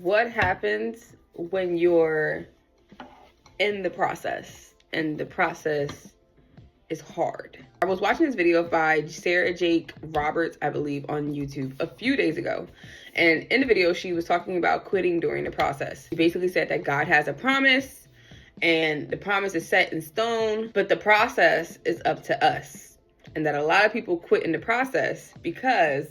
What happens when you're in the process and the process is hard? I was watching this video by Sarah Jakes Roberts, I believe, on YouTube a few days ago. And in the video, she was talking about quitting during the process. She basically said that God has a promise and the promise is set in stone, but the process is up to us. And that a lot of people quit in the process because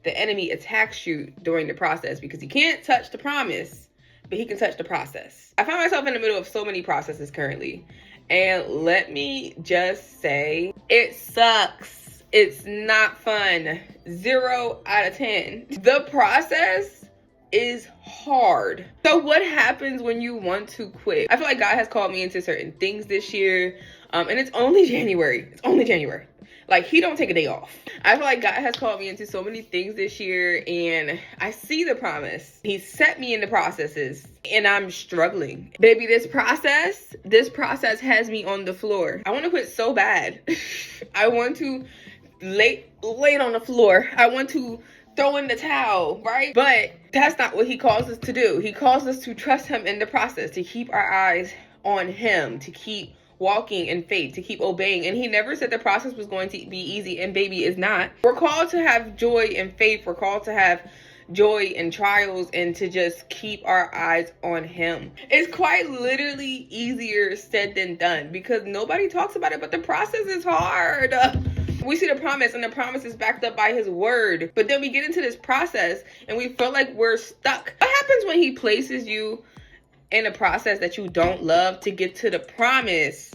the enemy attacks you during the process, because he can't touch the promise, but he can touch the process. I find myself in the middle of so many processes currently. And let me just say, it sucks. It's not fun. 0 out of 10. The process is hard. So what happens when you want to quit? I feel like God has called me into certain things this year. And it's only January. It's only January. Like, he don't take a day off. I feel like God has called me into so many things this year, and I see the promise. He set me in the processes, and I'm struggling. Baby, this process has me on the floor. I want to quit so bad. I want to lay it on the floor. I want to throw in the towel, right? But that's not what he calls us to do. He calls us to trust him in the process, to keep our eyes on him, to keep walking in faith, to keep obeying. And he never said the process was going to be easy, and baby, it's not. We're called to have joy in faith. We're called to have joy in trials and to just keep our eyes on him. It's quite literally easier said than done because nobody talks about it, but the process is hard. We see the promise, and the promise is backed up by his word. But then we get into this process and we feel like we're stuck. What happens when he places you in a process that you don't love to get to the promise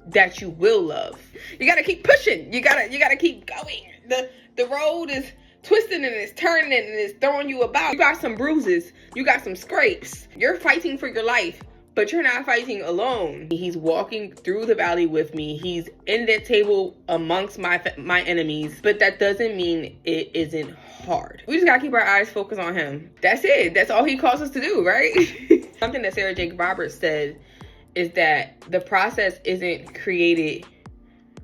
that you will love? You gotta keep pushing. You gotta keep going. The road is twisting and it's turning and it's throwing you about. You got some bruises. You got some scrapes. You're fighting for your life, but you're not fighting alone. He's walking through the valley with me. He's in that table amongst my enemies, but that doesn't mean it isn't hard. We just gotta keep our eyes focused on him. That's it. That's all he calls us to do, right? Something that Sarah Jakes Roberts said is that the process isn't created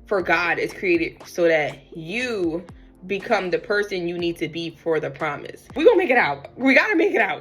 for God. It's created so that you become the person you need to be for the promise. We're gonna make it out. We gotta make it out.